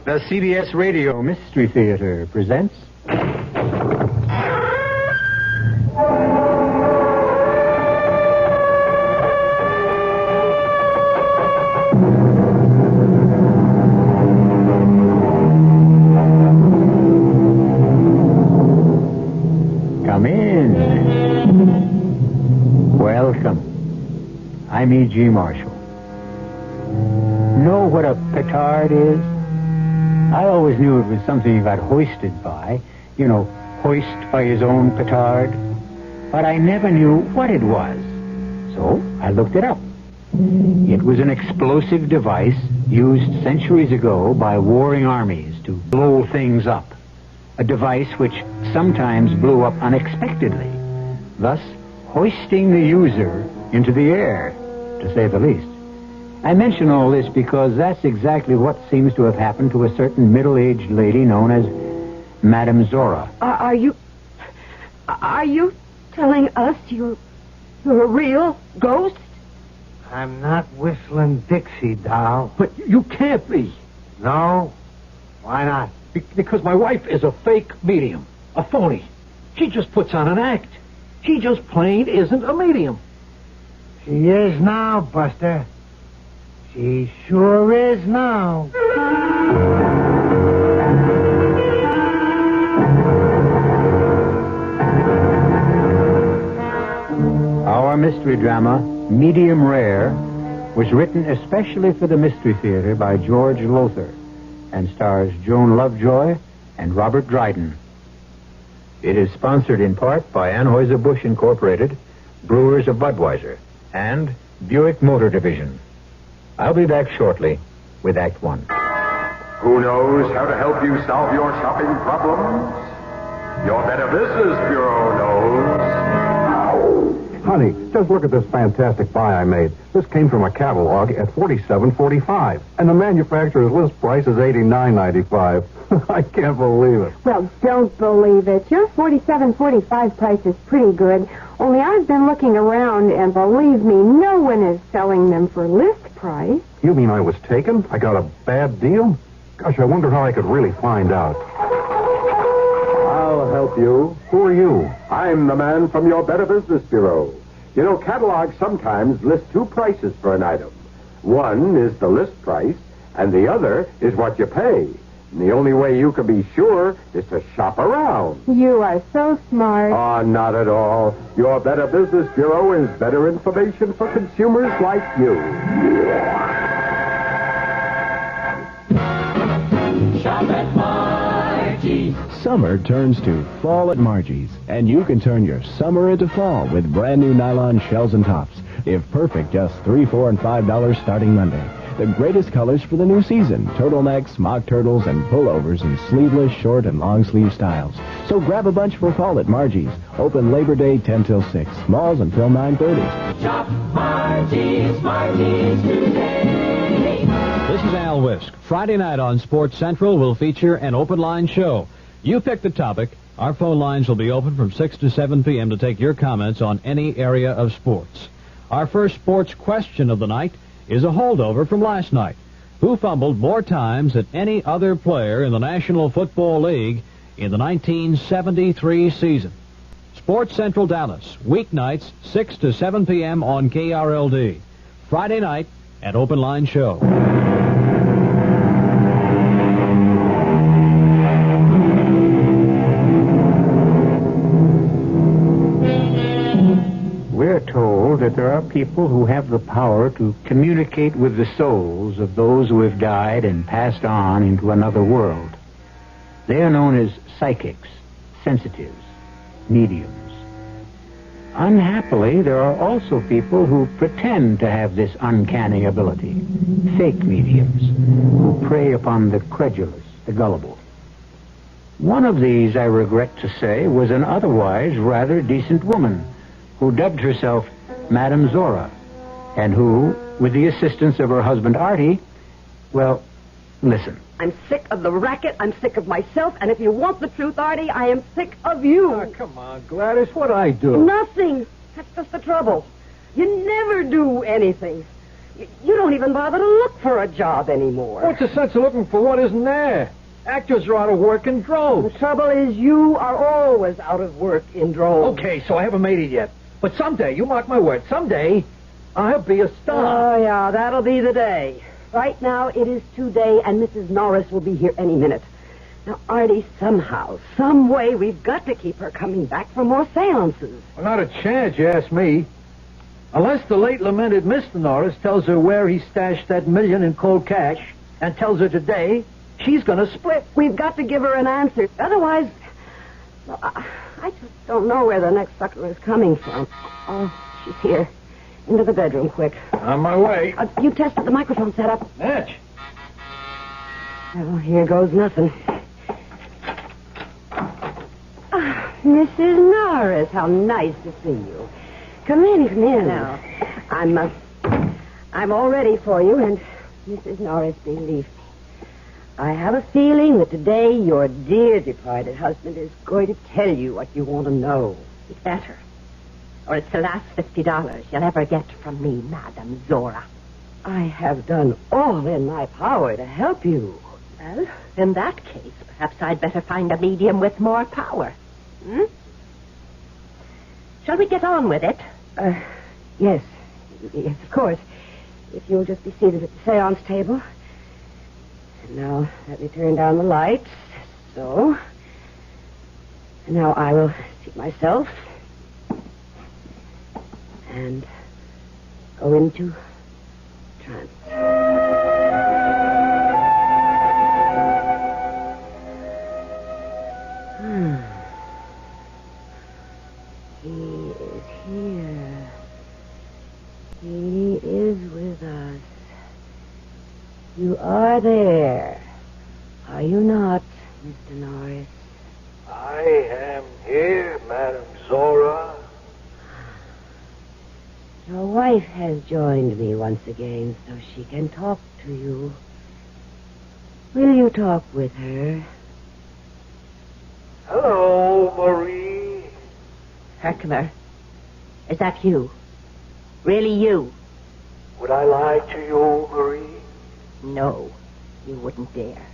The CBS Radio Mystery Theater presents... Come in. Welcome. I'm E.G. Marshall. Know what a petard is? I always knew it was something you got hoisted by. You know, hoist by his own petard. But I never knew what it was. So I looked it up. It was an explosive device used centuries ago by warring armies to blow things up. A device which sometimes blew up unexpectedly, thus hoisting the user into the air, to say the least. I mention all this because that's exactly what seems to have happened to a certain middle-aged lady known as Madame Zora. Are you telling us you're a real ghost? I'm not whistling Dixie, doll. But you can't be. No? Why not? Because my wife is a fake medium. A phony. She just puts on an act. She just plain isn't a medium. She is now, Buster. She sure is now. Our mystery drama, Medium Rare, was written especially for the Mystery Theater by George Lowther and stars Joan Lovejoy and Robert Dryden. It is sponsored in part by Anheuser-Busch Incorporated, Brewers of Budweiser, and Buick Motor Division. I'll be back shortly with Act One. Who knows how to help you solve your shopping problems? Your Better Business Bureau knows. Honey, just look at this fantastic buy I made. This came from a catalog at $47.45, and the manufacturer's list price is $89.95. I can't believe it. Well, don't believe it. Your $47.45 price is pretty good. Only I've been looking around, and believe me, no one is selling them for list price. You mean I was taken? I got a bad deal? Gosh, I wonder how I could really find out. I'll help you. Who are you? I'm the man from your Better Business Bureau. You know, catalogs sometimes list two prices for an item. One is the list price, and the other is what you pay. And the only way you can be sure is to shop around. You are so smart. Oh, not at all. Your Better Business Bureau is better information for consumers like you. Shop at Margie's. Summer turns to fall at Margie's, and you can turn your summer into fall with brand new nylon shells and tops. If perfect, just $3, $4, and $5 starting Monday. The greatest colors for the new season: turtlenecks, mock turtles, and pullovers in sleeveless, short, and long sleeve styles. So grab a bunch for fall at Margie's. Open Labor Day 10 till 6. Malls until 9:30. Shop Margie's, Margie's today. This is Al Wisk. Friday night on Sports Central will feature an open line show. You pick the topic. Our phone lines will be open from 6 to 7 p.m. to take your comments on any area of sports. Our first sports question of the night is a holdover from last night. Who fumbled more times than any other player in the National Football League in the 1973 season? Sports Central Dallas, weeknights, 6 to 7 p.m. on KRLD. Friday night at Open Line Show. We're told that there are people who have the power to communicate with the souls of those who have died and passed on into another world. They are known as psychics, sensitives, mediums. Unhappily, there are also people who pretend to have this uncanny ability, fake mediums, who prey upon the credulous, the gullible. One of these, I regret to say, was an otherwise rather decent woman who dubbed herself Madame Zora, and who, with the assistance of her husband Artie, well, listen. I'm sick of the racket, I'm sick of myself, and if you want the truth, Artie, I am sick of you. Oh, come on, Gladys, what'd I do? Nothing. That's just the trouble. You never do anything. You don't even bother to look for a job anymore. What's the sense of looking for what isn't there? Actors are out of work in droves. The trouble is you are always out of work in droves. Okay, so I haven't made it yet. But someday, you mark my word, someday I'll be a star. Oh, yeah, that'll be the day. Right now, it is today, and Mrs. Norris will be here any minute. Now, Artie, somehow, some way, we've got to keep her coming back for more seances. Well, not a chance, you ask me. Unless the late lamented Mr. Norris tells her where he stashed that $1 million in cold cash and tells her today, she's going to split. We've got to give her an answer. Otherwise, well, I just don't know where the next sucker is coming from. Oh, she's here. Into the bedroom, quick. On my way. You tested the microphone setup. Natch. Well, here goes nothing. Mrs. Norris, how nice to see you. Come in, come in. Now, I'm all ready for you, and Mrs. Norris, believe me, I have a feeling that today your dear departed husband is going to tell you what you want to know. It's better. Or it's the last $50 you'll ever get from me, Madame Zora. I have done all in my power to help you. Well, in that case, perhaps I'd better find a medium with more power. Hmm? Shall we get on with it? Yes. Yes, of course. If you'll just be seated at the seance table. And now, let me turn down the lights. So. And now I will seat myself. And go into trance. He is here. He is with us. You are there. Are you not, Mr. Norris? I am here, Madame Zora. Your wife has joined me once again so she can talk to you. Will you talk with her? Hello, Marie. Herkimer, is that you? Really you? Would I lie to you, Marie? No, you wouldn't dare.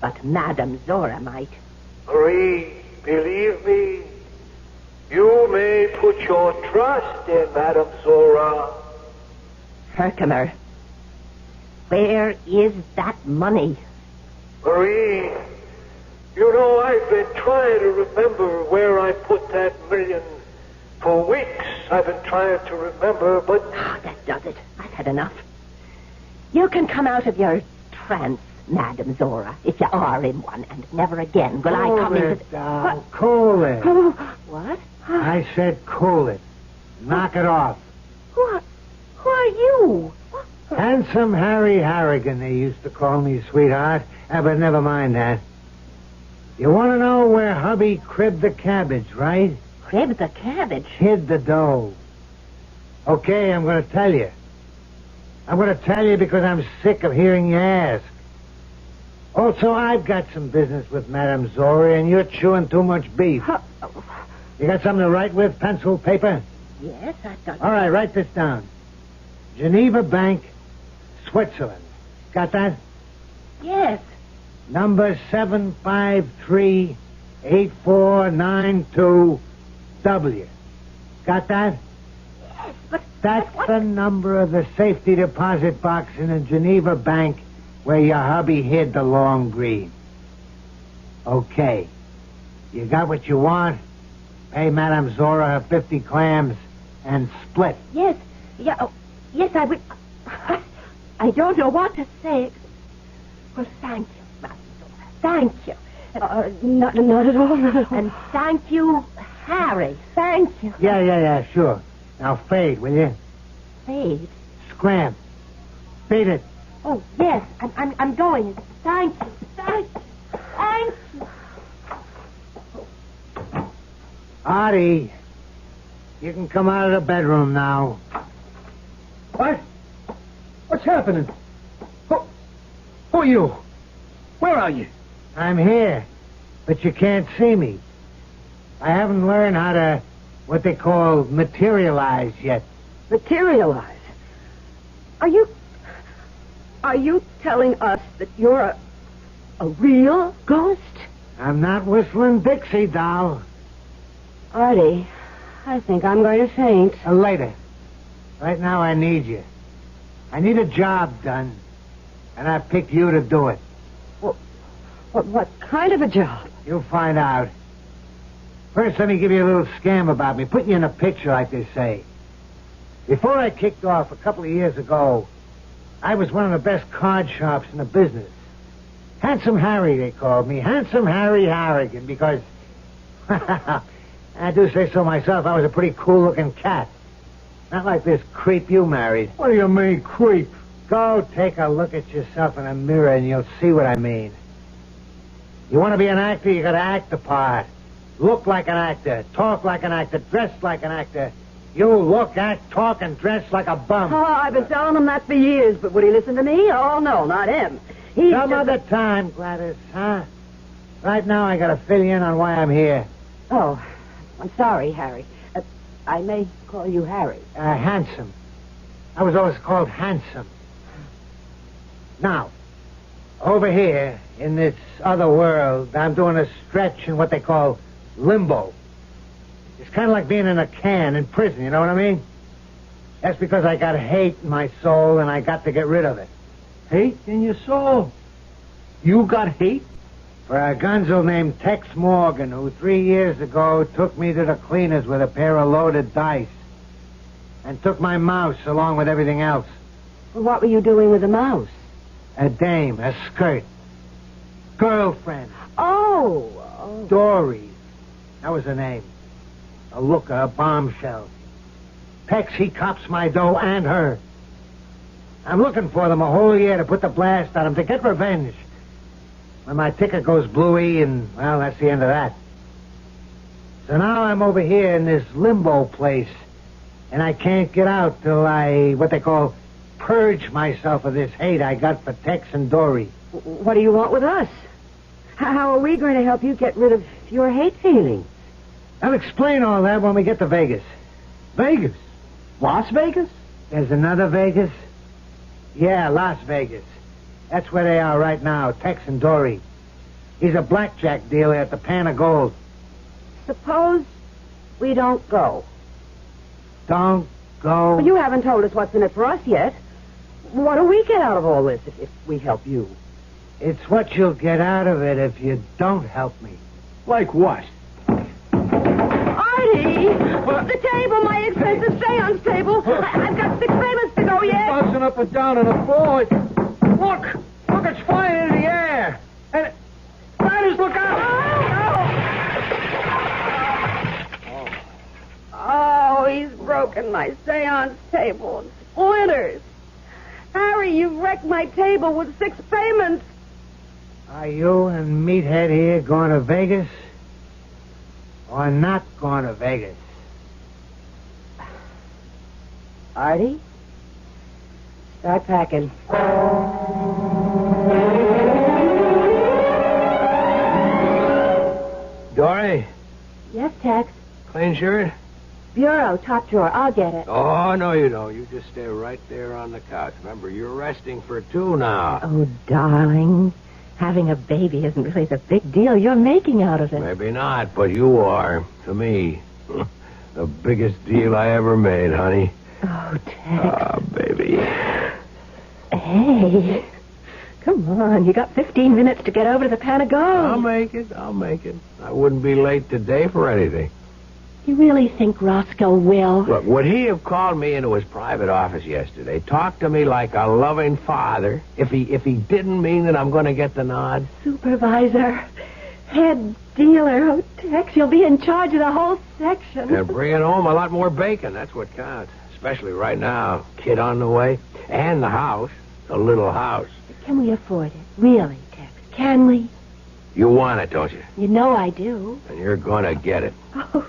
But Madame Zora might. Marie, believe me, you may put your trust in Madame Zora. Herkimer, where is that money? Marie, you know I've been trying to remember where I put that $1 million. For weeks I've been trying to remember, but... Oh, that does it. I've had enough. You can come out of your trance, Madame Zora, if you are in one, and never again will I come into... What? Cool it. Oh, what? I said cool it. Knock it off. Who are you? Handsome Harry Harrigan, they used to call me, sweetheart. But never mind that. You want to know where hubby cribbed the cabbage, right? Cribbed the cabbage? Hid the dough. Okay, I'm going to tell you. I'm going to tell you because I'm sick of hearing you ask. Also, I've got some business with Madame Zora, and you're chewing too much beef. You got something to write with? Pencil, paper? Yes, I've got... All right, write this down. Geneva Bank, Switzerland. Got that? Yes. Number 753-8492-W. Got that? Yes, but... That's the number of the safety deposit box in a Geneva bank where your hubby hid the long green. Okay. You got what you want? Pay Madame Zora her 50 clams and split. Yes. Yeah, oh, yes, I would... I don't know what to say. Well, thank you, Madame Zora. Thank you. Not at all, not at all. And thank you, Harry. Thank you. Yeah, sure. Now fade, will you? Fade? Scram. Beat it. Oh, yes, I'm going. Thank you. Artie, you can come out of the bedroom now. What? What's happening? Who are you? Where are you? I'm here, but you can't see me. I haven't learned how to, what they call, materialize yet. Materialize? Are you telling us that you're a real ghost? I'm not whistling Dixie, doll. Artie, I think I'm going to faint. Later. Right now I need you. I need a job done. And I picked you to do it. What kind of a job? You'll find out. First, let me give you a little scam about me. Put you in a picture, like they say. Before I kicked off a couple of years ago, I was one of the best card shops in the business. Handsome Harry, they called me. Handsome Harry Harrigan, because... I do say so myself, I was a pretty cool-looking cat. Not like this creep you married. What do you mean, creep? Go take a look at yourself in a mirror and you'll see what I mean. You want to be an actor, you got to act the part. Look like an actor, talk like an actor, dress like an actor. You look, act, talk, and dress like a bum. Oh, I've been telling him that for years, but would he listen to me? Oh, no, not him. Some other time, Gladys, huh? Right now I got to fill you in on why I'm here. Oh, I'm sorry, Harry. I may call you Harry. Handsome. I was always called Handsome. Now, over here, in this other world, I'm doing a stretch in what they call limbo. It's kind of like being in a can in prison, you know what I mean? That's because I got hate in my soul, and I got to get rid of it. Hate in your soul? You got hate? For a gunzel named Tex Morgan, who 3 years ago took me to the cleaners with a pair of loaded dice. And took my mouse along with everything else. Well, what were you doing with the mouse? A dame, a skirt. Girlfriend. Oh. Dory. That was her name. A looker, a bombshell. Tex, he cops my dough and her. I'm looking for them a whole year to put the blast on them, to get revenge. When my ticket goes bluey, and, well, that's the end of that. So now I'm over here in this limbo place, and I can't get out till I, what they call, purge myself of this hate I got for Tex and Dory. What do you want with us? How are we going to help you get rid of your hate feelings? I'll explain all that when we get to Vegas. Vegas? Las Vegas? There's another Vegas? Yeah, Las Vegas. That's where they are right now, Tex and Dory. He's a blackjack dealer at the Pan of Gold. Suppose we don't go. Don't go? Well, you haven't told us what's in it for us yet. What do we get out of all this if we help you? It's what you'll get out of it if you don't help me. Like what? Artie! The table, my expensive seance table. I've got 6 payments to go yet. Bouncing up and down on the floor. Look, it's flying in the air. And Riders, look out! Oh, he's broken my seance table in splinters. Harry, you've wrecked my table with 6 payments. Are you and Meathead here going to Vegas? Or not going to Vegas? Artie? Start packing. Dory? Yes, Tex. Clean shirt? Bureau, top drawer. I'll get it. Oh, no, you don't. You just stay right there on the couch. Remember, you're resting for 2 now. Oh, darling. Having a baby isn't really the big deal you're making out of it. Maybe not, but you are. To me. The biggest deal I ever made, honey. Oh, Tex. Ah, baby. Hey. Come on. You got 15 minutes to get over to the Pan of Gold. I'll make it. I wouldn't be late today for anything. You really think Roscoe will? Look, would he have called me into his private office yesterday, talked to me like a loving father, if he didn't mean that I'm going to get the nod? Supervisor, head dealer. Oh, Tex, you'll be in charge of the whole section. And bringing home a lot more bacon, that's what counts. Especially right now. Kid on the way. And the house. The little house. Can we afford it? Really, Tex? Can we? You want it, don't you? You know I do. And you're going to get it. Oh.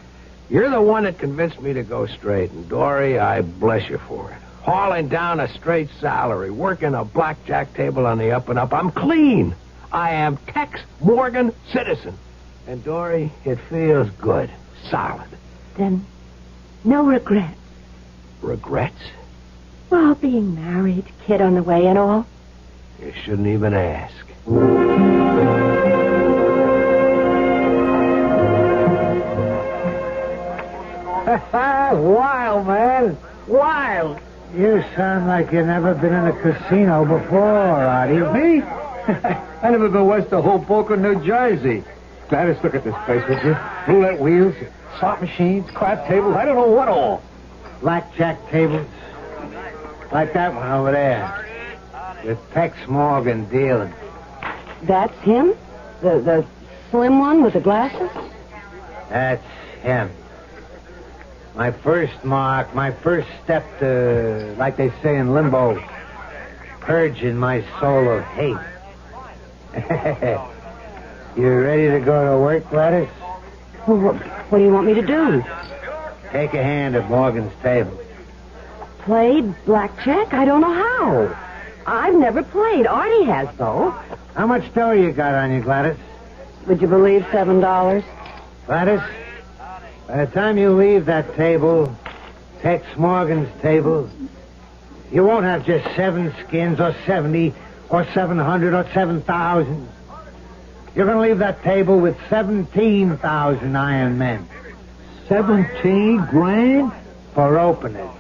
You're the one that convinced me to go straight. And, Dory, I bless you for it. Hauling down a straight salary, working a blackjack table on the up and up. I'm clean. I am Tex Morgan citizen. And, Dory, it feels good. Solid. Then, no regrets. Regrets? Well, being married, kid on the way and all. You shouldn't even ask. Wild, man. Wild. You sound like you've never been in a casino before, Artie. Me? I never been west of Hoboken, New Jersey. Gladys, look at this place, would you? Roulette wheels, slot machines, crap tables, I don't know what all. Blackjack tables. Like that one over there. With Tex Morgan dealing. That's him? The slim one with the glasses? That's him. My first mark, my first step to, like they say in limbo, purging my soul of hate. You ready to go to work, Gladys? Well, what do you want me to do? Take a hand at Morgan's table. Play blackjack? I don't know how. I've never played. Artie has, though. How much dough you got on you, Gladys? Would you believe $7? Gladys, by the time you leave that table, Tex Morgan's table, you won't have just 7 skins or 70 or 700 or 7,000. You're going to leave that table with 17,000 iron men. 17 grand? For openers.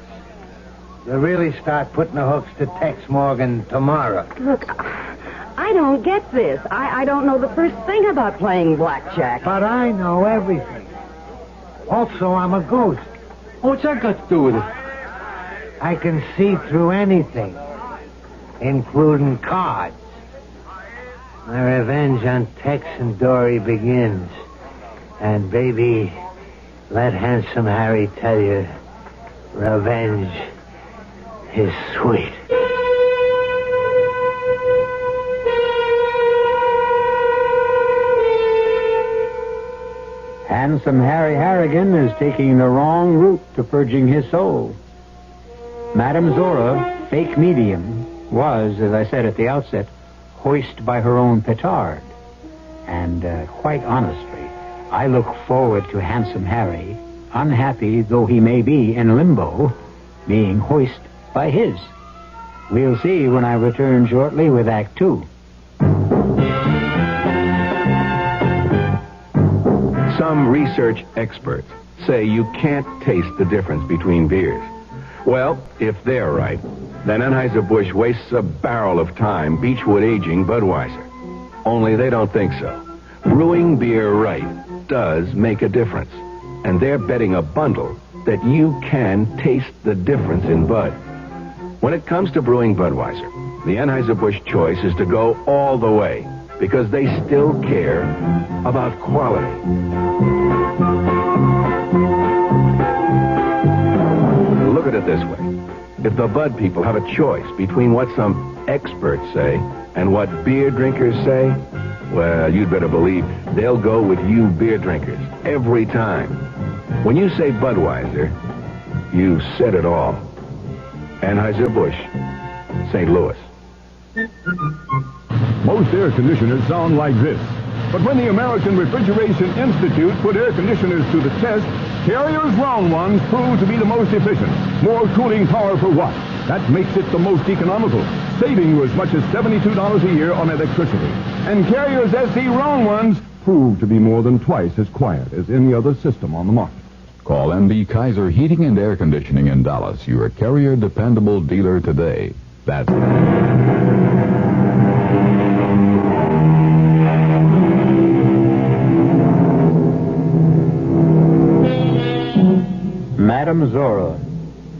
They'll really start putting the hooks to Tex Morgan tomorrow. Look, I don't get this. I don't know the first thing about playing blackjack. But I know everything. Also, I'm a ghost. What's that got to do with it? I can see through anything, including cards. My revenge on Tex and Dory begins. And, baby, let Handsome Harry tell you, revenge is sweet. Handsome Harry Harrigan is taking the wrong route to purging his soul. Madame Zora, fake medium, was, as I said at the outset, hoisted by her own petard. And quite honestly, I look forward to Handsome Harry, unhappy though he may be in limbo, being hoisted by his. We'll see when I return shortly with Act 2. Some research experts say you can't taste the difference between beers. Well, if they're right, then Anheuser-Busch wastes a barrel of time Beechwood aging Budweiser. Only they don't think so. Brewing beer right does make a difference. And they're betting a bundle that you can taste the difference in Bud. When it comes to brewing Budweiser, the Anheuser-Busch choice is to go all the way because they still care about quality. Look at it this way. If the Bud people have a choice between what some experts say and what beer drinkers say, well, you'd better believe they'll go with you beer drinkers every time. When you say Budweiser, you said it all. Anheuser-Busch, St. Louis. Most air conditioners sound like this. But when the American Refrigeration Institute put air conditioners to the test, Carrier's round ones proved to be the most efficient. More cooling power per watt. That makes it the most economical, saving you as much as $72 a year on electricity. And Carrier's SC round ones proved to be more than twice as quiet as any other system on the market. Call MB Kaiser Heating and Air Conditioning in Dallas, your Carrier dependable dealer today. That's Madame Zora,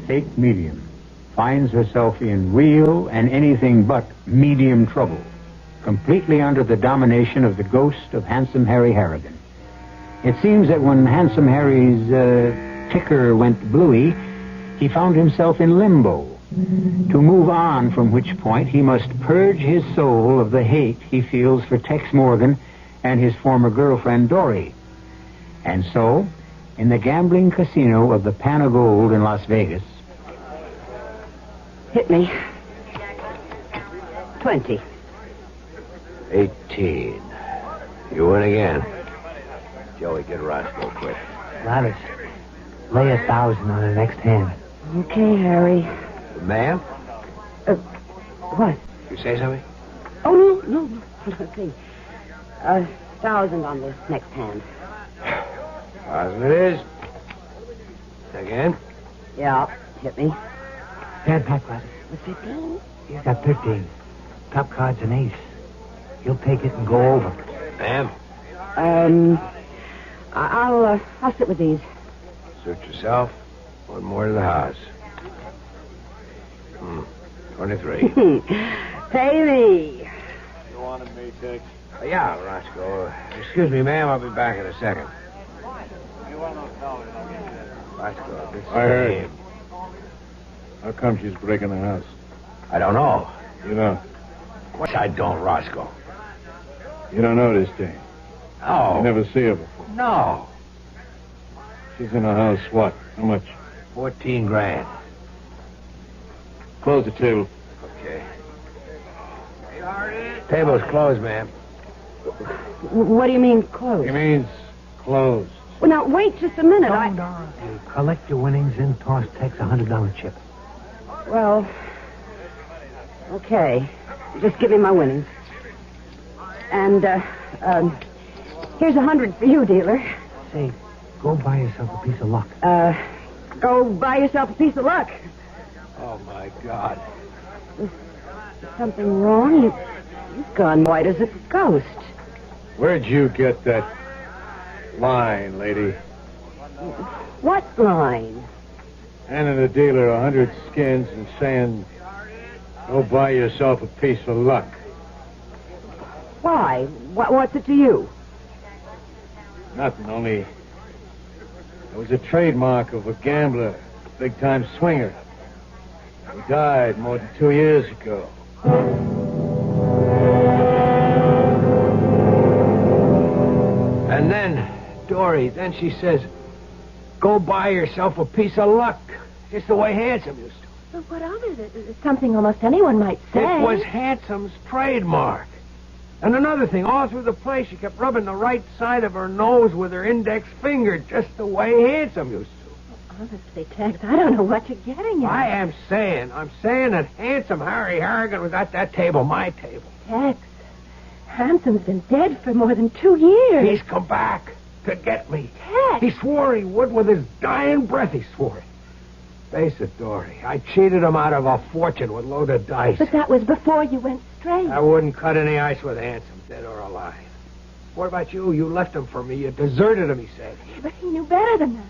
fake medium, finds herself in real and anything but medium trouble, completely under the domination of the ghost of Handsome Harry Harrigan. It seems that when Handsome Harry's ticker went bluey, he found himself in limbo, to move on from which point he must purge his soul of the hate he feels for Tex Morgan and his former girlfriend, Dory. And so, in the gambling casino of the Pan of Gold in Las Vegas... Hit me. 20. 18. You win again. Joey, get Roscoe quick. Gladys, lay 1,000 on the next hand. Okay, Harry. Ma'am? What? You say something? Oh, no. Let's see. 1,000 on this next hand. 1,000 it is. Again? Yeah, hit me. Stand back, Roger. 15? He's got 13. Top card's an ace. He'll take it and go over. Ma'am? I'll sit with these. Suit yourself. One more to the house. 23. Pay me. You wanted me, Tex? Yeah, Roscoe. Excuse me, ma'am. I'll be back in a second. Roscoe, this is I heard. him. How come she's breaking the house? I don't know. You know. What I don't, Roscoe? You don't know this thing. No. You never see her before. No. She's in the house, what? How much? 14 grand. Close the table. Okay. Table's closed, ma'am. What do you mean, close? He means closed. Well, now, wait just a minute. You collect your winnings and toss Tex a $100 chip. Well, okay. Just give me my winnings. And, here's 100 for you, dealer. Say, go buy yourself a piece of luck. Go buy yourself a piece of luck. Oh, my God. Is something wrong? You've gone white as a ghost. Where'd you get that line, lady? What line? Handing the dealer 100 skins and saying, go buy yourself a piece of luck. Why? What's it to you? Nothing, only it was a trademark of a gambler, big-time swinger. He died more than 2 years ago. And then, Dory, then she says, go buy yourself a piece of luck. Just the way Handsome used to. But what of it? It's something almost anyone might say. It was Handsome's trademark. And another thing, all through the place, she kept rubbing the right side of her nose with her index finger, just the way Handsome used to. Honestly, Tex, I don't know what you're getting at. I'm saying that Handsome Harry Harrigan was at that table, my table. Tex, Handsome's been dead for more than 2 years. He's come back to get me. Tex! He swore he would with his dying breath, he swore it. Face it, Dory, I cheated him out of a fortune with loaded dice. But that was before you went straight. I wouldn't cut any ice with Handsome, dead or alive. What about you? You left him for me. You deserted him, he said. But he knew better than that.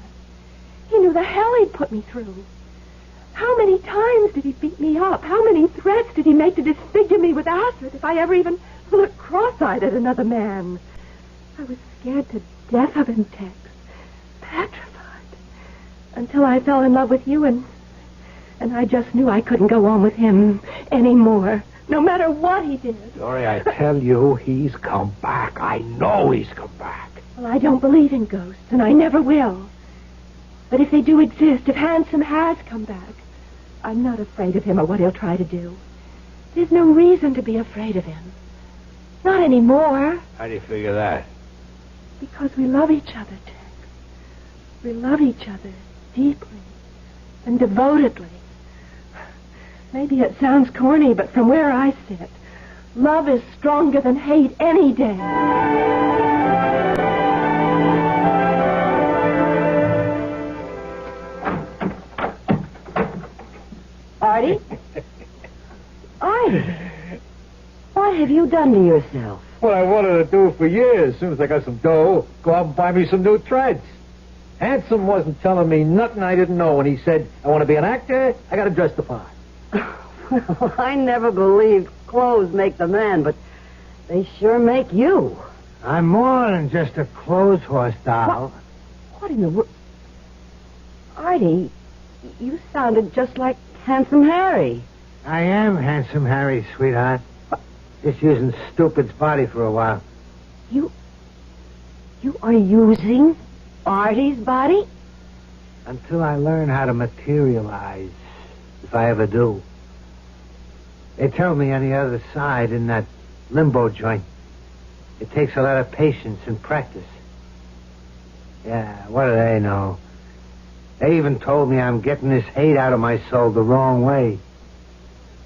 He knew the hell he'd put me through. How many times did he beat me up? How many threats did he make to disfigure me with acid if I ever even looked cross-eyed at another man? I was scared to death of him, Tex. Petrified. Until I fell in love with you, and I just knew I couldn't go on with him anymore, no matter what he did. Dory, I tell you, he's come back. I know he's come back. Well, I don't believe in ghosts, and I never will. But if they do exist, if Handsome has come back, I'm not afraid of him or what he'll try to do. There's no reason to be afraid of him. Not anymore. How do you figure that? Because we love each other, Tex. We love each other deeply and devotedly. Maybe it sounds corny, but from where I sit, love is stronger than hate any day. Artie? Artie? What have you done to yourself? What I wanted to do for years. As soon as I got some dough, go out and buy me some new threads. Handsome wasn't telling me nothing I didn't know when he said, I want to be an actor, I got to dress the part. Well, I never believed clothes make the man, but they sure make you. I'm more than just a clothes horse doll. What in the world? Artie, you sounded just like Handsome Harry. I am Handsome Harry, sweetheart. Just using Stupid's body for a while. You are using Artie's body? Until I learn how to materialize, if I ever do. They tell me on the other side in that limbo joint, it takes a lot of patience and practice. Yeah, what do they know? They even told me I'm getting this hate out of my soul the wrong way.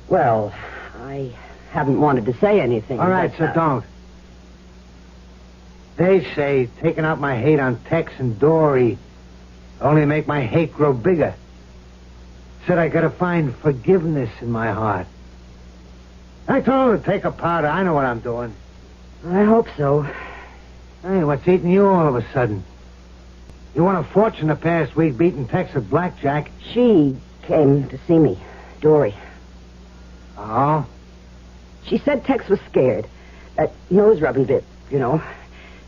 Well, I haven't wanted to say anything. All right, but, so don't. They say taking out my hate on Tex and Dory only make my hate grow bigger. Said I gotta find forgiveness in my heart. I told them to take a powder. I know what I'm doing. I hope so. Hey, what's eating you all of a sudden? You won a fortune the past week beating Tex at blackjack. She came to see me, Dory. Oh? She said Tex was scared. That nose-rubbing bit, you know.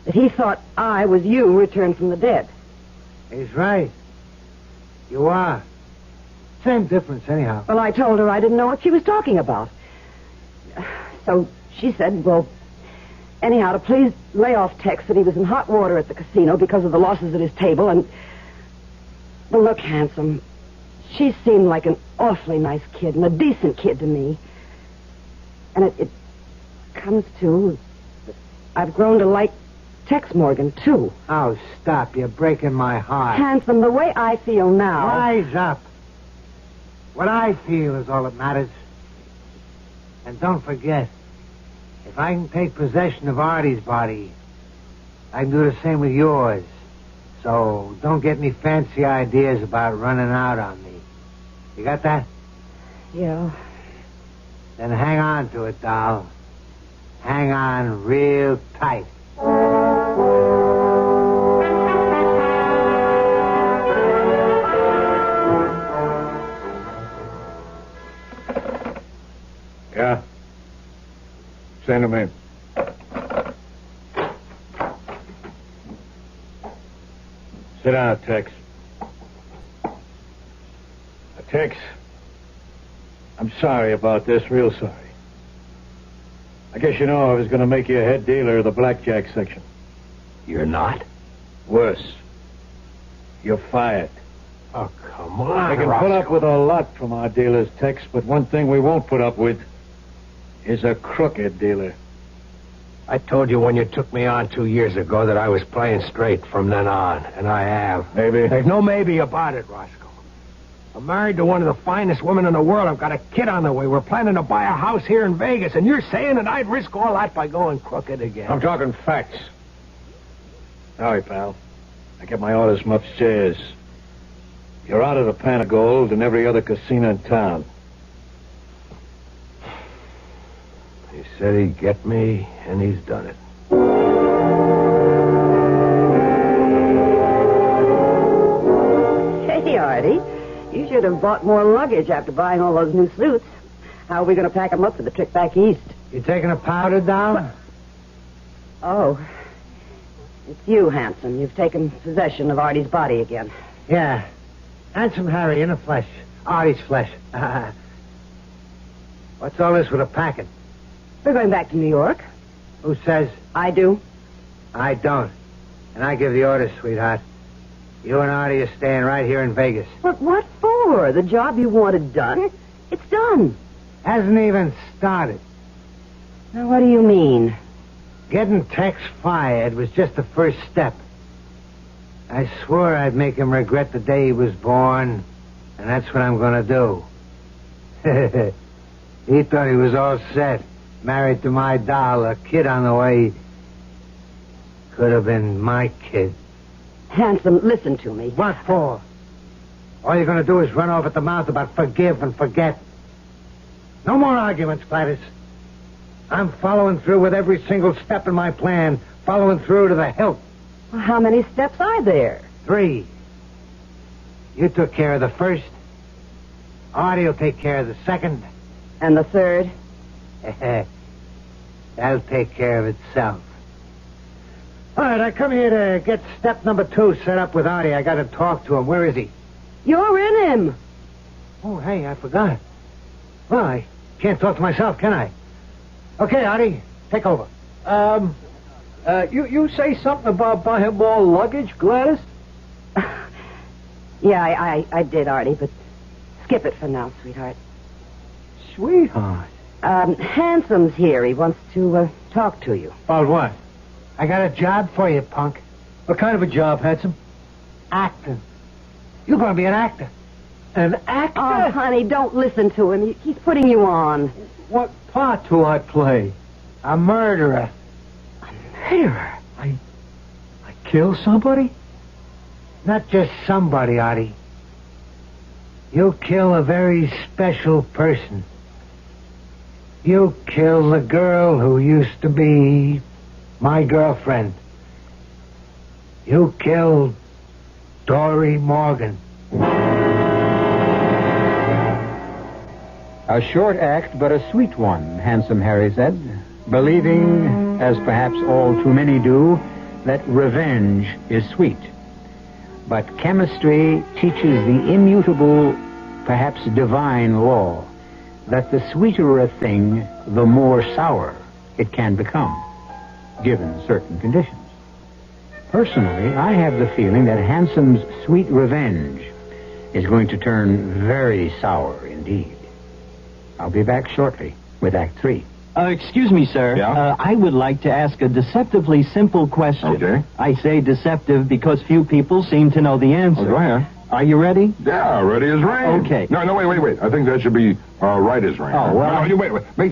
That he thought I was you returned from the dead. He's right. You are. Same difference, anyhow. Well, I told her I didn't know what she was talking about. So she said, well, anyhow, to please lay off Tex that he was in hot water at the casino because of the losses at his table, and... Well, look, handsome, she seemed like an awfully nice kid and a decent kid to me. And it comes to... I've grown to like Tex Morgan, too. Oh, stop. You're breaking my heart. Handsome, the way I feel now... Rise up. What I feel is all that matters. And don't forget, if I can take possession of Artie's body, I can do the same with yours. So don't get any fancy ideas about running out on me. You got that? Yeah. Then hang on to it, doll. Hang on real tight. Yeah? Send him in. Sit down, Tex. Tex, I'm sorry about this, real sorry. I guess you know I was going to make you a head dealer of the blackjack section. You're not? Worse. You're fired. Oh, come on, We can put up with a lot from our dealers, Tex, but one thing we won't put up with is a crooked dealer. I told you when you took me on 2 years ago that I was playing straight from then on, and I have. Maybe? There's no maybe about it, Roscoe. I'm married to one of the finest women in the world. I've got a kid on the way. We're planning to buy a house here in Vegas, and you're saying that I'd risk all that by going crooked again. I'm talking facts. Sorry, pal. I get my orders from upstairs. You're out of the Pan of Gold and every other casino in town. He said he'd get me, and he's done it. Hey, Artie, you should have bought more luggage after buying all those new suits. How are we going to pack them up for the trip back east? You taking a powder down? Oh, it's you, Hanson. You've taken possession of Artie's body again. Yeah. Handsome Harry in the flesh. Artie's flesh. What's all this with a packing? We're going back to New York. Who says? I do. I don't. And I give the orders, sweetheart. You and Artie are staying right here in Vegas. But what for? The job you wanted done? It's done. Hasn't even started. Now, what do you mean? Getting Tex fired was just the first step. I swore I'd make him regret the day he was born, and that's what I'm going to do. He thought he was all set. Married to my doll, a kid on the way. Could have been my kid. Handsome, listen to me. What for? All you're going to do is run off at the mouth about forgive and forget. No more arguments, Gladys. I'm following through with every single step in my plan, following through to the hilt. Well, how many steps are there? 3. You took care of the first. Artie will take care of the second. And the third? That'll take care of itself. All right, I come here to get step number 2 set up with Artie. I got to talk to him. Where is he? You're in him. Oh, hey, I forgot. Well, I can't talk to myself, can I? Okay, Artie, take over. You say something about buying more luggage, Gladys? Yeah, I did, Artie, but skip it for now, sweetheart. Sweetheart? Handsome's here. He wants to talk to you. About what? I got a job for you, punk. What kind of a job, Handsome? Acting. You're going to be an actor. An actor? Oh, honey, don't listen to him. He's putting you on. What part do I play? A murderer. Murderer? I kill somebody? Not just somebody, Artie. You kill a very special person. You kill the girl who used to be my girlfriend. You killed Dory Morgan. A short act, but a sweet one, Handsome Harry said, believing, as perhaps all too many do, that revenge is sweet. But chemistry teaches the immutable, perhaps divine law, that the sweeter a thing, the more sour it can become, given certain conditions. Personally, I have the feeling that Handsome's sweet revenge is going to turn very sour indeed. I'll be back shortly with Act 3. Excuse me, sir. Yeah? I would like to ask a deceptively simple question. Okay. I say deceptive because few people seem to know the answer. Oh, go ahead. Are you ready? Yeah, ready as rain. Okay. No, wait. I think that should be right as rain. Oh, well, No, you wait. Make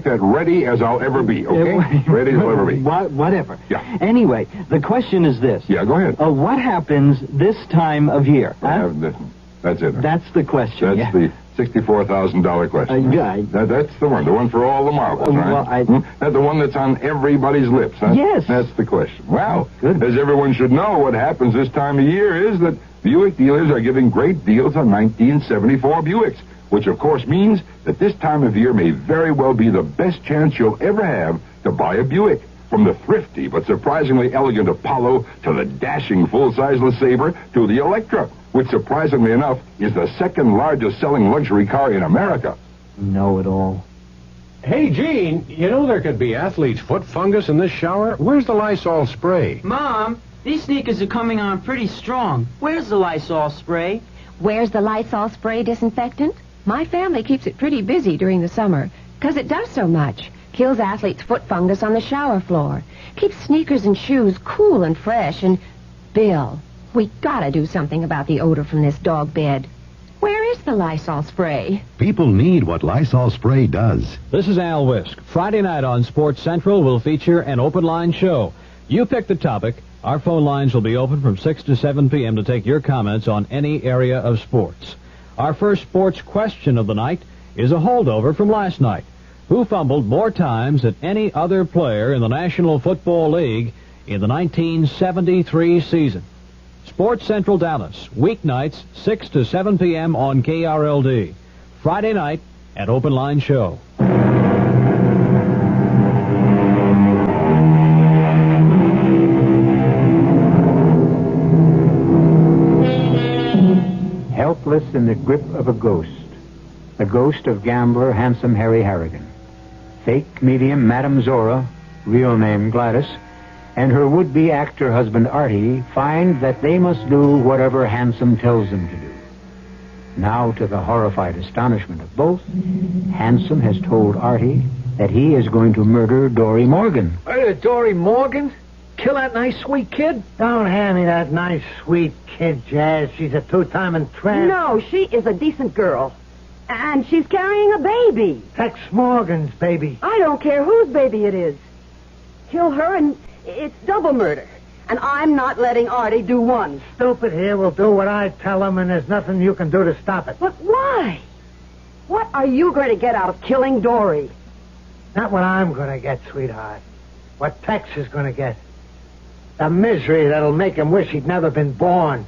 that ready as I'll ever be, okay? Ready as I'll ever be. Whatever. Yeah. Anyway, the question is this. Yeah, go ahead. What happens this time of year? That's it. That's the question. That's the $64,000 question. That's the one for all the marbles, right? That's the one that's on everybody's lips. Huh? Yes. That's the question. Well, as everyone should know, what happens this time of year is that Buick dealers are giving great deals on 1974 Buicks, which of course means that this time of year may very well be the best chance you'll ever have to buy a Buick. From the thrifty but surprisingly elegant Apollo to the dashing full-size LeSabre to the Electra, which surprisingly enough is the second largest selling luxury car in America. Know-it-all. Hey, Gene, you know there could be athlete's foot fungus in this shower? Where's the Lysol spray? Mom, these sneakers are coming on pretty strong. Where's the Lysol spray? Where's the Lysol spray disinfectant? My family keeps it pretty busy during the summer because it does so much. Kills athletes' foot fungus on the shower floor. Keeps sneakers and shoes cool and fresh. And, Bill, we gotta do something about the odor from this dog bed. Where is the Lysol spray? People need what Lysol spray does. This is Al Wisk. Friday night on Sports Central will feature an open line show. You pick the topic. Our phone lines will be open from 6 to 7 p.m. to take your comments on any area of sports. Our first sports question of the night is a holdover from last night. Who fumbled more times than any other player in the National Football League in the 1973 season? Sports Central Dallas, weeknights, 6 to 7 p.m. on KRLD. Friday night at Open Line Show. Helpless in the grip of a ghost. The ghost of gambler Handsome Harry Harrigan. Fake medium Madame Zora, real name Gladys, and her would-be actor husband Artie find that they must do whatever Handsome tells them to do. Now, to the horrified astonishment of both, Handsome has told Artie that he is going to murder Dory Morgan. Dory Morgan? Kill that nice, sweet kid? Don't hand me that nice, sweet kid, Jazz. She's a two-timing tramp. No, she is a decent girl. And she's carrying a baby. Tex Morgan's baby. I don't care whose baby it is. Kill her and it's double murder. And I'm not letting Artie do one. Stupid here will do what I tell him, and there's nothing you can do to stop it. But why? What are you going to get out of killing Dory? Not what I'm going to get, sweetheart. What Tex is going to get. The misery that'll make him wish he'd never been born.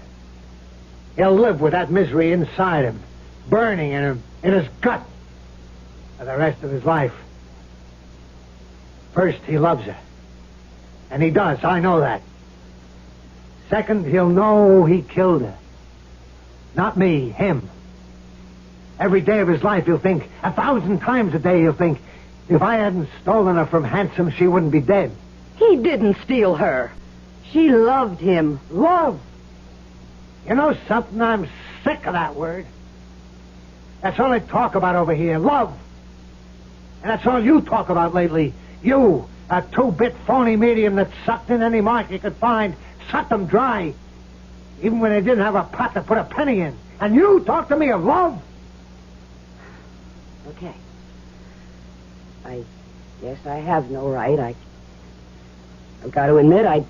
He'll live with that misery inside him, burning in him, in his gut, for the rest of his life. First, he loves her. And he does, I know that. Second, he'll know he killed her. Not me, him. Every day of his life he'll think, 1,000 times a day he'll think, if I hadn't stolen her from Handsome, she wouldn't be dead. He didn't steal her. She loved him. Love? You know something? I'm sick of that word. That's all they talk about over here, love. And that's all you talk about lately. You, a two-bit phony medium that sucked in any mark you could find, sucked them dry. even when they didn't have a pot to put a penny in. And you talk to me of love? Okay. I guess I have no right. I've got to admit I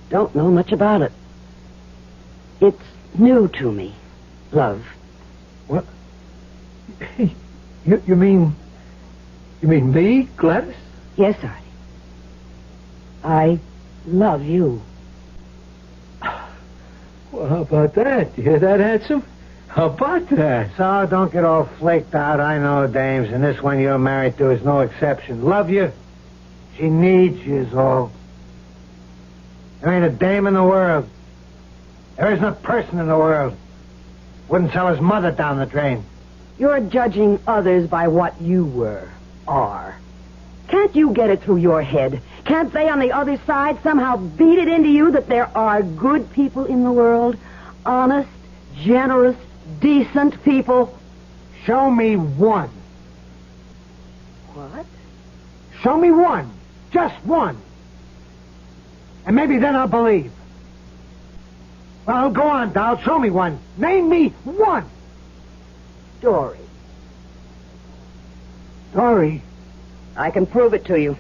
don't know much about it. It's new to me, love. What? You mean me, Gladys? Yes, Artie. I love you. Well, how about that? You hear that, handsome? How about that? So don't get all flaked out. I know dames, and this one you're married to is no exception. Love you. She needs you is all. There ain't a dame in the world. There isn't a person in the world wouldn't sell his mother down the drain. You're judging others by what you are. Can't you get it through your head? Can't they on the other side somehow beat it into you that there are good people in the world? Honest, generous, decent people? Show me one. What? Show me one. Just one. And maybe then I'll believe. Well, go on, Doll. Show me one. Name me one. Dory. Dory? I can prove it to you.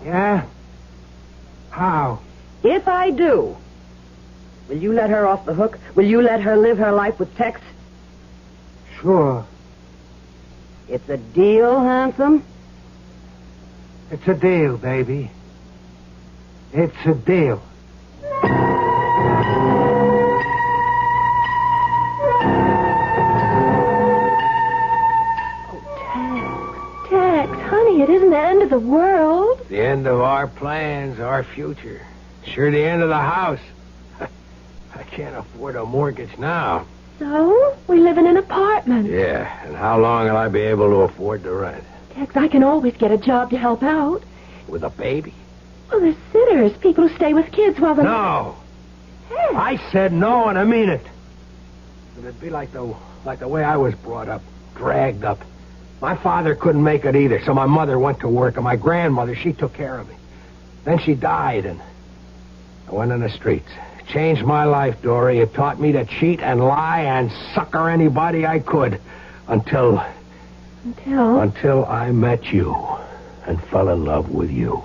Yeah? How? If I do, will you let her off the hook? Will you let her live her life with Tex? Sure. It's a deal, handsome? It's a deal, baby. It's a deal. Honey, it isn't the end of the world. The end of our plans, our future. Sure the end of the house. I can't afford a mortgage now. So, we live in an apartment. Yeah, and how long will I be able to afford the rent? Tex, I can always get a job to help out. With a baby? Well, there's sitters, people who stay with kids while they're... No! Hey. I said no, and I mean it. It'd be like the way I was brought up, dragged up. My father couldn't make it either, so my mother went to work, and my grandmother, she took care of me. Then she died, and I went in the streets. It changed my life, Dory. It taught me to cheat and lie and sucker anybody I could until I met you and fell in love with you.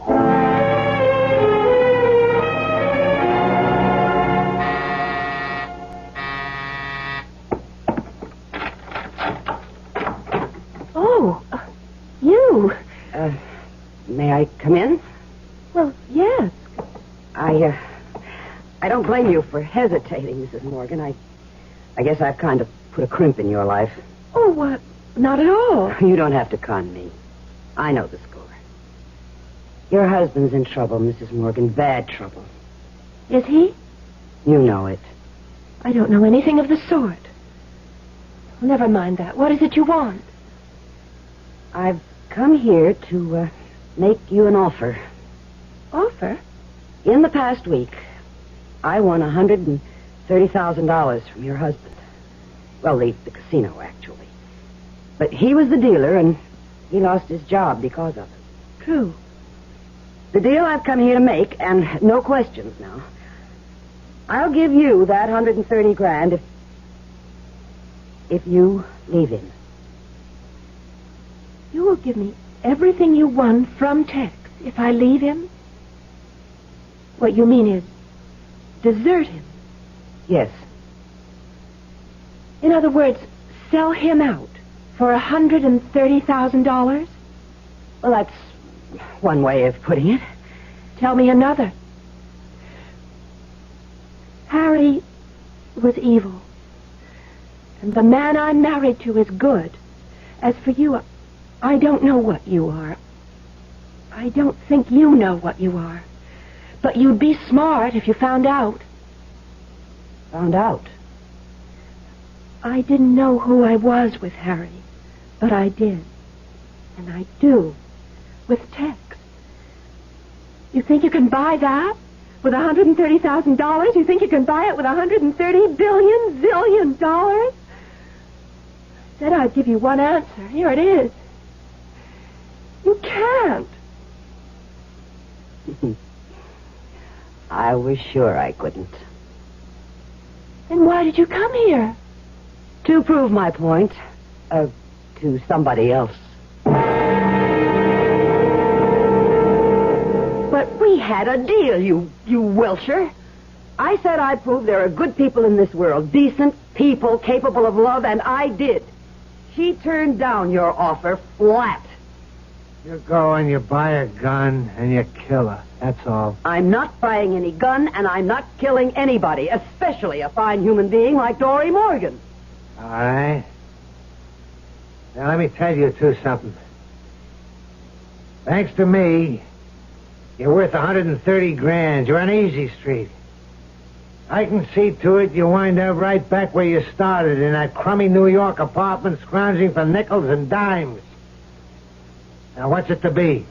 You. May I come in? Well, yes. I don't blame you for hesitating, Mrs. Morgan. I guess I've kind of put a crimp in your life. Oh, what? Not at all. You don't have to con me. I know the score. Your husband's in trouble, Mrs. Morgan. Bad trouble. Is he? You know it. I don't know anything of the sort. Well, never mind that. What is it you want? I've come here to make you an offer. Offer? In the past week, I won $130,000 from your husband. Well, the casino, actually. But he was the dealer, and he lost his job because of it. True. The deal I've come here to make, and no questions now. I'll give you that $130,000 if you leave him. You will give me everything you won from Tex if I leave him? What you mean is desert him? Yes. In other words, sell him out for $130,000? Well, that's one way of putting it. Tell me another. Harry was evil. And the man I'm married to is good. As for you, I don't know what you are. I don't think you know what you are. But you'd be smart if you found out. Found out? I didn't know who I was with Harry, but I did. And I do. With Tex. You think you can buy that? With $130,000? You think you can buy it with $130 billion zillion dollars? I said I'd give you one answer. Here it is. You can't. I was sure I couldn't. Then why did you come here? To prove my point. To somebody else. But we had a deal, you Welcher. I said I'd prove there are good people in this world, decent people capable of love, and I did. She turned down your offer flat. You go and you buy a gun and you kill her. That's all. I'm not buying any gun, and I'm not killing anybody, especially a fine human being like Dory Morgan. All right. Now, let me tell you something. Thanks to me, you're worth 130 grand. You're on easy street. I can see to it you wind up right back where you started, in that crummy New York apartment scrounging for nickels and dimes. Now, what's it to be?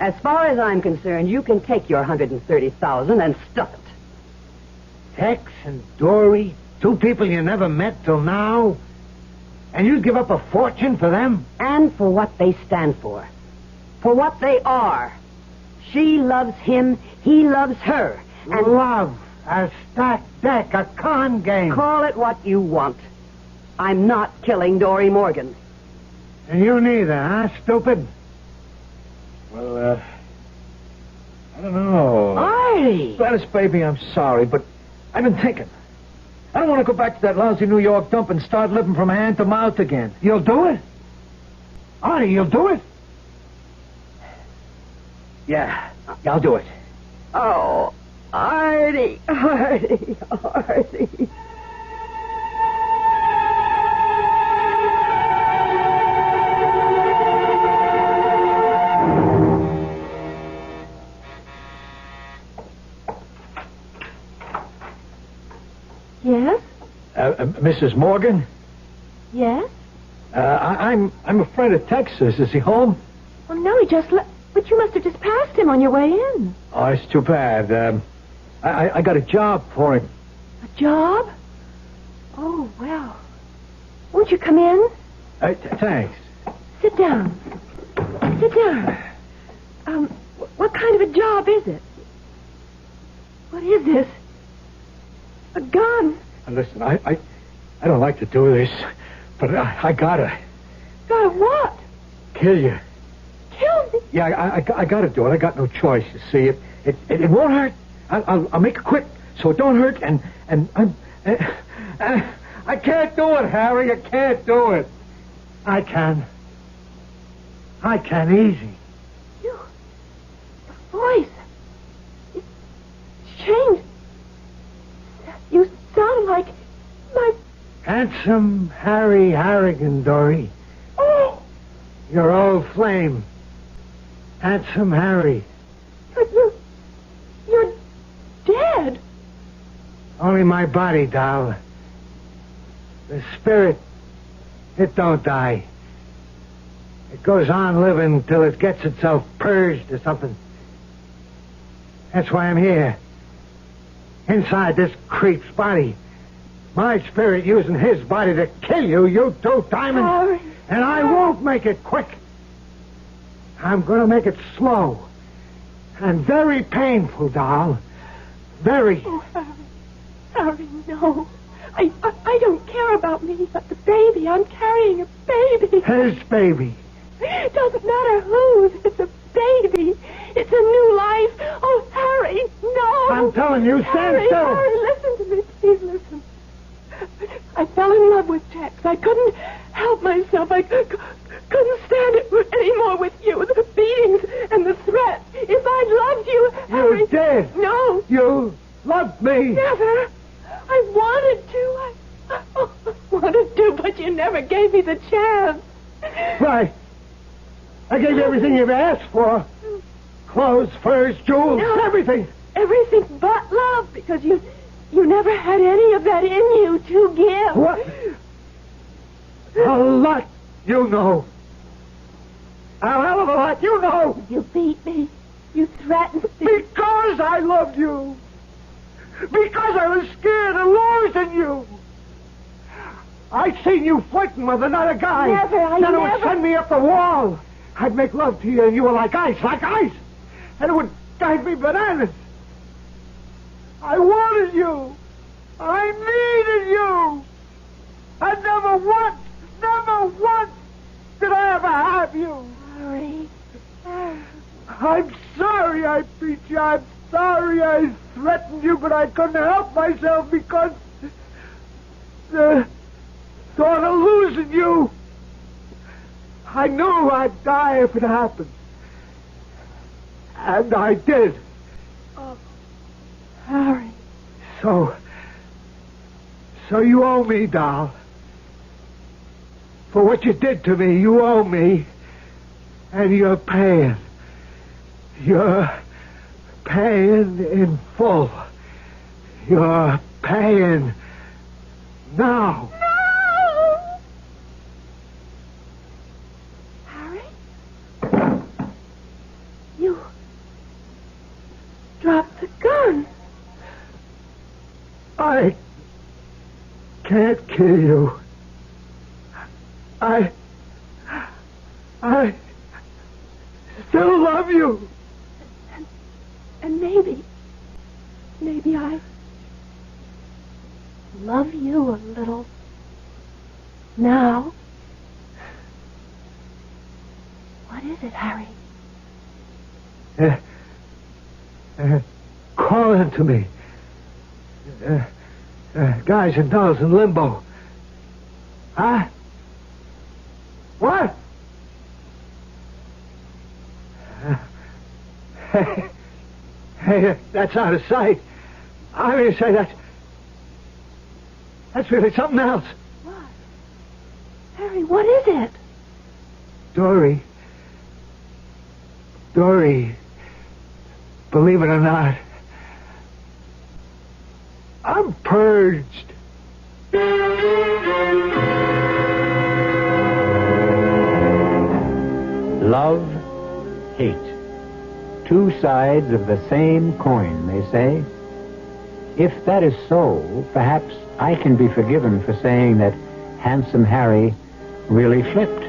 As far as I'm concerned, you can take your 130,000 and stuff it. Tex and Dory, two people you never met till now, and you'd give up a fortune for them? And for what they stand for. For what they are. She loves him, he loves her. And love, a stacked deck, a con game. Call it what you want. I'm not killing Dory Morgan. And you neither, huh, stupid? Well, I don't know. Artie! Gladys, baby, I'm sorry, but I've been thinking. I don't want to go back to that lousy New York dump and start living from hand to mouth again. You'll do it? Artie, you'll do it? Yeah, I'll do it. Oh, Artie. Yes? Mrs. Morgan? Yes? I'm a friend of Texas. Is he home? Oh, no, he just left. But you must have just passed him on your way in. Oh, it's too bad. I got a job for him. A job? Oh, well. Won't you come in? Thanks. Sit down. Sit down. What kind of a job is it? What is this? A gun. Listen, I don't like to do this, but I gotta. Gotta what? Kill you. Kill me? Yeah, I gotta do it. I got no choice, you see. It won't hurt. I'll make it quick so it don't hurt, and I can't do it, Harry. I can't do it. I can. Easy. The voice. It's changed. You sound like my... Handsome Harry Harrigan, Dory. Oh! Your old flame. Handsome Harry. But you're dead. Only my body, doll. The spirit, it don't die. It goes on living till it gets itself purged or something. That's why I'm here. Inside this creep's body. My spirit using his body to kill you, you two diamonds. Harry. And I won't make it quick. I'm going to make it slow. And very painful, doll. Very. Oh, Harry, no. I don't care about me, but the baby. I'm carrying a baby. His baby. It doesn't matter whose. It's a baby. It's a new life. Oh, Harry, no. I'm telling you, stand still. Harry, listen to me. Please listen. I fell in love with Tex. I couldn't help myself. I couldn't stand it anymore with you. The beatings and the threats. If I loved you, Harry... You're dead. No. You loved me. Never. I wanted to. I wanted to, but you never gave me the chance. Right. I gave you everything you've asked for. Clothes, furs, jewels, everything. Everything but love, because you never had any of that in you to give. What? A lot you know. A hell of a lot you know. You beat me. You threatened me. Because I loved you. Because I was scared of losing you. I'd seen you flirting with another guy. Never, Then it would send me up the wall. I'd make love to you, and you were like ice. And it would drive me bananas. I wanted you. I needed you. And never once did I ever have you. Harry. I'm sorry I beat you. I'm sorry I threatened you, but I couldn't help myself because the thought of losing you. I knew I'd die if it happened. And I did. Oh, Harry. So you owe me, doll. For what you did to me, you owe me. And you're paying. You're paying in full. You're paying now. No! Harry? You dropped the gun. I can't kill you. I still love you. And maybe I love you a little now. What is it, Harry? Call into me. Guys and dolls in limbo. Huh? What? Hey, that's out of sight. I mean to say that's really something else. What? Harry, what is it? Dory, believe it or not, I'm purged. Love, hate. Two sides of the same coin, they say. If that is so, perhaps I can be forgiven for saying that Handsome Harry really flipped.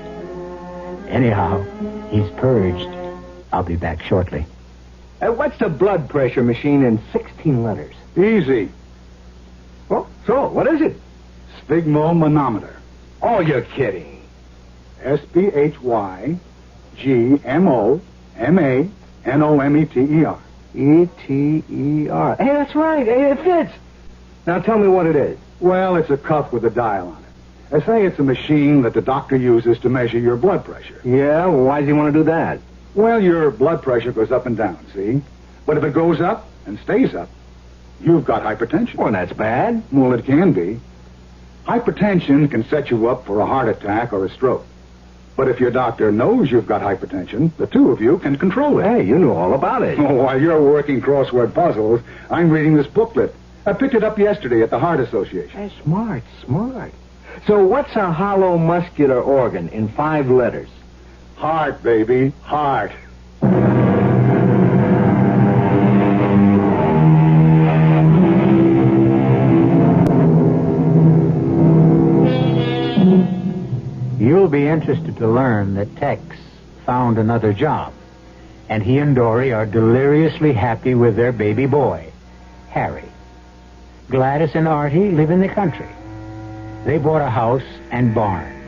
Anyhow, he's purged. I'll be back shortly. What's the blood pressure machine in 16 letters? Easy. Oh, so, what is it? Sphygmomanometer. Oh, you're kidding. Sphygmomanometer. E-T-E-R. Hey, that's right. Hey, it fits. Now tell me what it is. Well, it's a cuff with a dial on it. They say it's a machine that the doctor uses to measure your blood pressure. Yeah, well, why does he want to do that? Well, your blood pressure goes up and down, see? But if it goes up and stays up, you've got hypertension. Well, that's bad. Well, it can be. Hypertension can set you up for a heart attack or a stroke. But if your doctor knows you've got hypertension, the two of you can control it. Hey, you know all about it. Oh, while you're working crossword puzzles, I'm reading this booklet. I picked it up yesterday at the Heart Association. Hey, smart. So what's a hollow muscular organ in 5 letters? Heart, baby, heart. You'll be interested to learn that Tex found another job, and he and Dory are deliriously happy with their baby boy, Harry. Gladys and Artie live in the country. They bought a house and barn,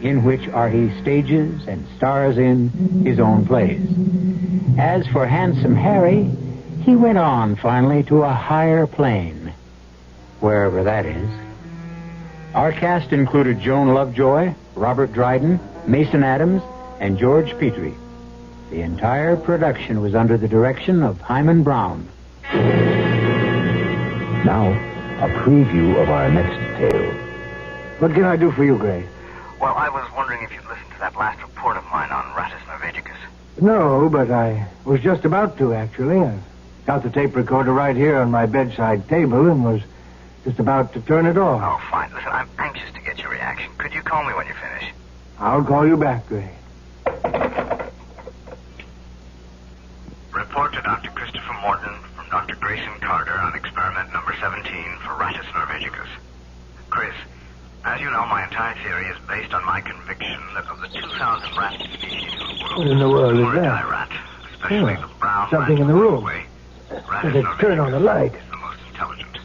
in which Artie stages and stars in his own plays. As for Handsome Harry, he went on finally to a higher plane, wherever that is. Our cast included Joan Lovejoy, Robert Dryden, Mason Adams, and George Petrie. The entire production was under the direction of Himan Brown. Now, a preview of our next tale. What can I do for you, Gray? Well, I was wondering if you'd listened to that last report of mine on Rattus norvegicus. No, but I was just about to, actually. I got the tape recorder right here on my bedside table and was just about to turn it off. Oh, fine. Listen, I'm anxious to get your reaction. Could you call me when you finish? I'll call you back, Gray. Report to Dr. Christopher Morton from Dr. Grayson Carter on experiment number 17 for Rattus norvegicus. Chris, as you know, my entire theory is based on my conviction that of the 2,000 rat species in the world, What in the world is that? rat, especially the brown Something rat in the room. Lowe's, Let's turn on the light. is the most intelligent.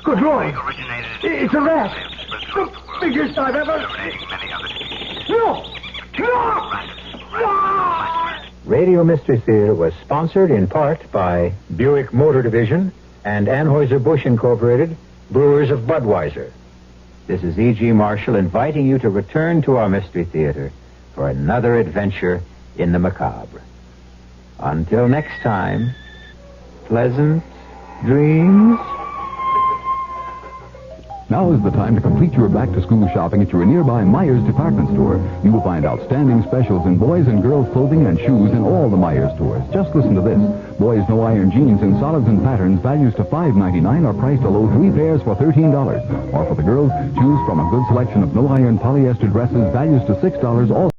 Good Lord. Originated It's a rat. The biggest I've ever... many other species. No! No! Radio Mystery Theater was sponsored in part by Buick Motor Division and Anheuser-Busch Incorporated, brewers of Budweiser. This is E.G. Marshall inviting you to return to our Mystery Theater for another adventure in the macabre. Until next time, pleasant dreams. Now is the time to complete your back-to-school shopping at your nearby Myers department store. You will find outstanding specials in boys and girls clothing and shoes in all the Myers stores. Just listen to this. Boys no-iron jeans in solids and patterns, values to $5.99, are priced a low 3 pairs for $13. Or for the girls, choose from a good selection of no-iron polyester dresses, values to $6 all.